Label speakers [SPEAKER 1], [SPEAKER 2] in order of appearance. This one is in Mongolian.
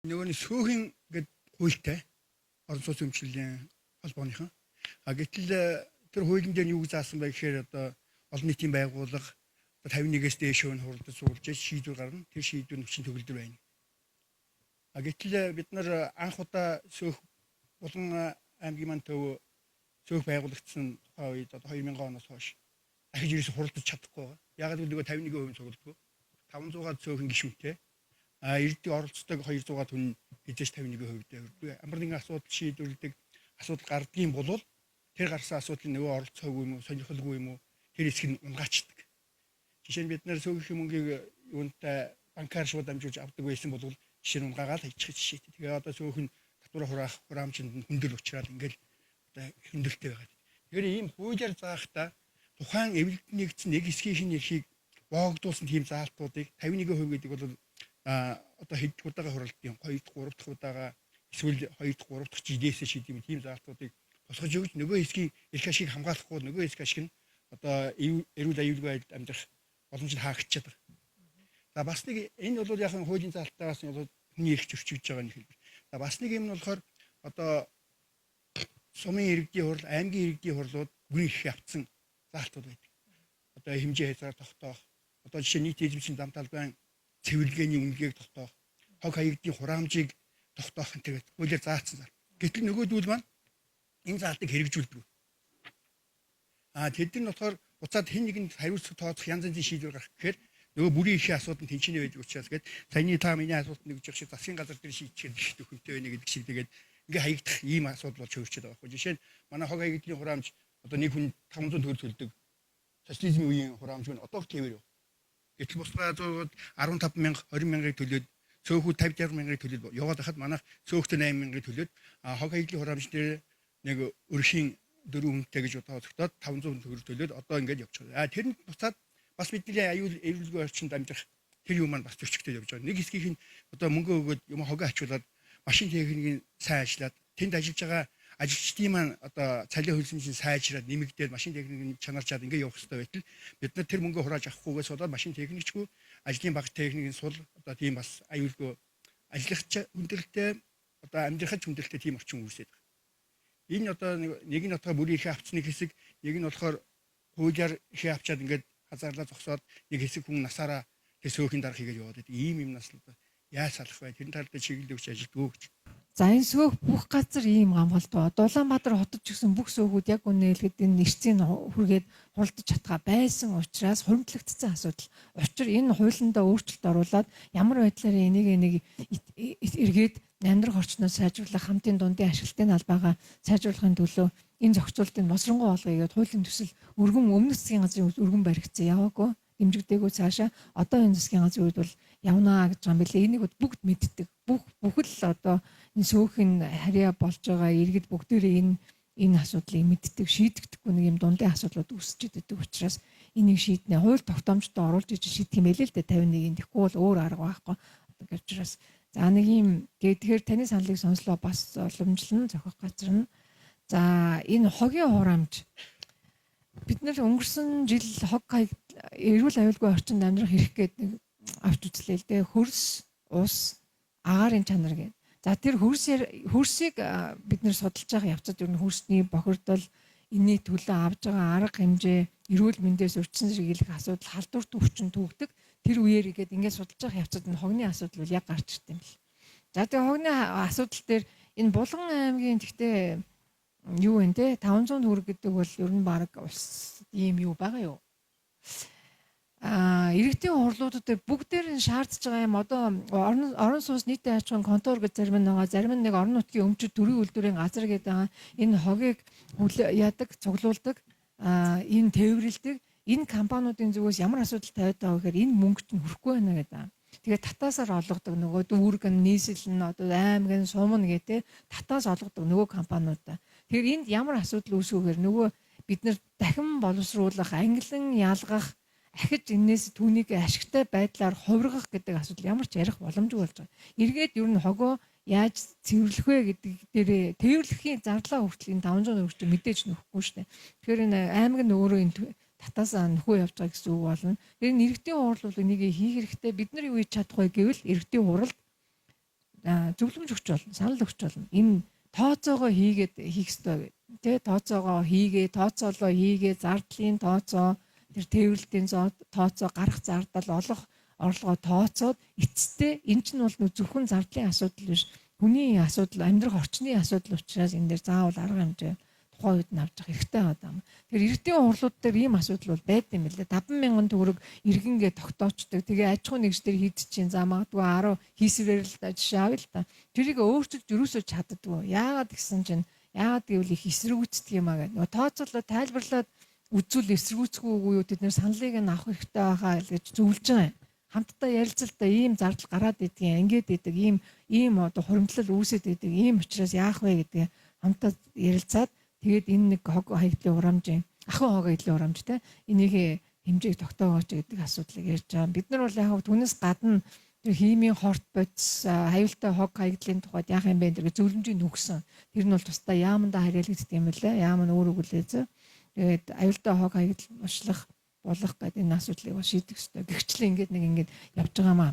[SPEAKER 1] Нөгөө нэг сүүхийн гээд хуультай орон сууц өмчлөлийн холбооныхан. Гэтэл тэр хуулийн дээр юу заасан бэ гэхээр одоо олон нийтийн байгууллага 51-ээс дээш хүн хуралдаж суулж шийдвэр гарна. Тэр шийдвэр хүчин төгөлдөр байна. Гэтэл бид нар анх удаа сөөх Булган аймгийн маань төв сөөх байгуулагдсан тухай үед одоо 2000 оноос хойш дахиж ерөөсө хуралдаж чадахгүй байгаа. Яг л нөгөө 51% цуглдаггүй. 500-аад сөөхөн гишүүнтэй. Иргэдийн оролцдог 200-аад хүн хязгаарч 51% дээр хүрдэг. Ямар нэгэн асуудал шийдвэрлэдэг асуудал гардгийн бол тэр гарсан асуудлын нөгөө оролцоогүй юм уу, сонирхолгүй юм уу тэр хэсэг нь унгаачдаг. Жишээ нь бид нар сөөхийн мөнгийг юунтай банкар шууд амжуулж авдаг байсан бол жишээ нь унгаагаад хийчих жишээ. Тэгээ одоо сөөхөн татвар хураах хураамжинд хүндэл учраас ингээл одоо хөндлөлттэй байгаа. Тэгэхээр ийм хуулиар заахта тухайн эвлэлд нэгдсэн нэг хэсгийн эрхийг боогдуулсан тийм заалтуудыг 51% гэдэг бол одоо хэд удаага хуралдсан 2 3 дахь удаага эсвэл 2 3 дахь жилээс шийд юм тийм заалтуудыг босгож өгч нөгөө хэсгийн эрх ашиг хамгаалахгүй нөгөө хэсэг ашиг нь одоо эрүүл аюулгүй байдалд амьдрах боломжийг хаагдчихад байгаа. За бас нэг энэ бол яг хуулийн заалтаагаас нь бол хүний эрх зөрчигдөж байгаа нэг хэлбэр. За бас нэг юм нь болохоор одоо сумын иргэдийн хурал, аймгийн иргэдийн хурлууд гүн эрх авцсан заалтууд байдаг. Одоо хэмжээ хязгаар тогтоох, одоо жишээ нийт эзэмшлийн зам талбайн цэвэрлэгээний үнэлгээг тогтоох, хог хаягдын хураамжийг тогтоох гэдэг хуулиар заасан зар. Гэтэл нөгөөдүүл маань энэ заалтыг хэрэгжүүлдэг. Тэд нар болохоор буцаад хэн нэгэнд хариуцлага тооцох янз янзын шийдвэр гаргах гэхээр нөгөө бүрийн эрхийн асуудал нь тэнцэнэ байдаг учраас гээд саяны та миний асуултанд нэгж явах шиг засгийн газар дээр шийдчихэл их төхөнтэй байна гэдэг шиг тэгээд ингээ хаягдах ийм асуудал болж хөрчөд байгаа байхгүй. Жишээ нь манай хог хаягдын хураамж одоо нэг хүн 500 төгрөг төлдөг. Социализмын үеийн хураамж нь одоо тэвэр. Гэтэл бусдаа 15,000 20,000-ыг төлөөд цөөхүү 50-60,000-ыг төлөөд яваад хахад манайх цөөхтө 8,000-ыг төлөөд хог хаягдлын хураамж дээр нэг өрхийн 4 хүнтэй гэж бодоод 500 төгрөг төлөөд одоо ингээд явж байгаа. Тэр нь буцаад бас бидний аюул эрүүлгүй орчинд амьдрах тэр юм маань бас зөрчигдөж явж байгаа. Нэг хэсгийг нь одоо мөнгө өгөөд юм хогоо ачуулаад машин техникийн сайн ажиллаад тэнд ажиллаж байгаа ажилчдын маань одоо цалин хөлсөмжийн сайжраад нэмэгдээд машин техникийн чанарчаад ингээд явах хэрэгтэй байтал бид нар тэр мөнгө хурааж авахгүйгээс болоод машин техникчгүй ажлын баг техникийн сул одоо тийм бас аюулгүй ажиллах хүндрэлтэй одоо амьдрахад хүндрэлтэй тийм орчин үүсээд байгаа. Энэ одоо нэг нь одоо бүрийн эрхээ авцны хэсэг, нэг нь болохоор хуулиар эрхээ авчаад ингээд хазаарлаа зогсоод нэг хэсэг хүн насаараа тэр сөөхөн дарга хийгээд яваад байдаг. Ийм юмнаас л яаж салах вэ? Тэр талд чиглэл өгч ажилтгүй гэж.
[SPEAKER 2] За энэ сөөх бүх газар ийм гамгалтай. Улаанбаатар хотод ч гэсэн бүх сөөхүүд яг үнэлгээд энэ нэрцийн хүргээд хуралдаж чадгаа байсан учраас хуримтлагдсан асуудал. Учир энэ хуулиндаа өөрчлөлт оруулаад ямар байдлаар энийг эргээд амьдрах орчноос сайжруулах, хамтын дундын ашиглалтын албагаа сайжруулахын төлөө энэ зохицуултыг босронгуй болгоё гэдээ хуулийн төсөл өргөн өмнөх засгийн газрын өргөн баригдсан яваагүй дэмжигдээгүй цаашаа одоо энэ засгийн газрын үед бол явнаа гэж байгаа юм билээ. Энийг бүгд мэддэг. Бүхэл одоо энэ сөөхөн харьяа болж байгаа иргэд бүгдээрээ энэ асуудлыг мэддэг, шийдэгдэхгүй нэг юм дундын асуудлууд үүсчихэд байдаг учраас энийг шийднэ. Хууль тогтоомжтой оруулж иж шийдэх юм элэ л дээ 51-ийн тэгэхгүй бол өөр арга байхгүй. Гэдэг учраас за нэг юм тэгэхээр таны саналыг сонслоо бас уламжлан зохиох газар нь за энэ хогийн хураамж бид нар өнгөрсөн жил хог эрүүл аюулгүй орчинд амьдрах хэрэг гэдэг нэг авч үзлээ л дээ. Хөрс, ус, агаарын чанар гэдэг. За тэр хөрсийг бид нэр судалж байгаа явцад ер нь хөрсний бохирдол, энэний төлөө авж байгаа арга хэмжээ, эрүүл мэндээс урьдчилан сэргийлэх асуудал, халдварт өвчин төгдөг. Тэр үеэр ингээд судалж байгаа явцад энэ хогны асуудал бол яг гарч ирд юм бэл. За тэгээ хогны асуудал дээр энэ Булган аймгийн тэгтээ юу вэ те 500 төгрөг гэдэг бол ер нь баг улс ийм юу байгаа юу? Иргэдийн хурлуудад бүгдээр нь шаардж байгаа юм одоо орон сууц нийтийн аж ахуйн контор гэж зарим нь байгаа, зарим нь нэг орон нутгийн өмчөд төрийн үйлдвэрийн газар гэдэг байгаа. Энэ хогийг яадаг, цуглуулдаг, энэ тээвэрлэдэг, энэ компаниудын зүгээс ямар асуудал тавиад байгаа гэхээр энэ мөнгөт нь хүрэхгүй байна гэдэг. Тэгээ татаасаар олгодог нөгөө дүүрэг нь нийслэл нь одоо аймаг нь сумн гэдэг татаас олгодог нөгөө компаниудаа. Тэгэхээр энд ямар асуудал үүсвэхээр нөгөө бид нар дахин боловсруулах, ангилан ялгах ахиж энээс түүнийг ашигтай байдлаар хувиргах гэдэг асуудал ямар ч ярих боломжгүй болж байгаа. Эргээд ер нь хогоо яаж цэвэрлэх вэ гэдэг дээр тээвэрлэхийн зарлаа хүртэл энэ 500 төгрөг мэдээж нөхгүй шүү дээ. Тэгэхээр энэ аймаг нь өөрөө энэ татаасаа нөхөө явж байгаа гэсэн үг болно. Тэр иргэдийн хурал бол энийг хийх хэрэгтэй. Бид нар юу хийж чадах вэ гэвэл иргэдийн хуралд зөвлөмж өгч болно, санал өгч болно. Энэ тооцоогоо хийх ёстой гэдэг. Тэ тооцоогоо хийгээ, тооцоолоо хийгээ, зардлын тооцоо, тэр тээвэрлтийн тооцоо гарах зардал олох орлогоо тооцоод эцэстээ эн чинь бол зөвхөн зардлын асуудал биш. Хүний асуудал, амьдрах орчны асуудал учраас энэ дээр заавал арга хэмжээ тухайн үед нь авч явах хэрэгтэй байна. Тэгэхээр эрдэнэ хурлууд дээр ийм асуудал бол байд юм билээ. 50000 төгрөг иргэнгээ тогтоочдөг. Тэгээ аж ахуй нэгжлэр хийдчихин за магадгүй 10 хийсвэрээр л жишээ авъя л та. Тэрийг өөрчилж юусоо чаддгүй. Яагаад гэсэн чинь яагаад гэвэл их эсэргүүцдэг юм аа гэдэг. Тооцоолоо тайлбарлаад үзүүл эсэргүүцэхгүй үгүй юу тэд нэр саналыг нь авах хэрэгтэй байхаа гэж зөвлөж байгаа юм. Хамтдаа ярилцалтаа ийм зардал гараад идэгэн ингээд идэг ийм одоо хуримтлал үүсэт идэг ийм учраас яах вэ гэдэг хамтдаа ярилцаад тэгээд энэ нэг хог хаягдлын урамжийн ахын хог хаягдлын урамж те энийг хэмжээг тогтоогооч гэдэг асуудлыг ярьж байгаа. Бид нар бол яг түүнээс гадна тэр химийн хорт бодис аюултай хог хаягдлын тухайд яах юм бэ гэдэг зөвлөмжийг өгсөн. Тэр нь бол тусдаа яамандаа харьяалагддаг юм лээ. Яам нь өөр өгүүлээзээ. Тэгээд аюултай хог хаягдл ушлах болох гэдэг энэ асуудлыг шийдэх ёстой. Гэгчлээ ингээд явж байгаа маа.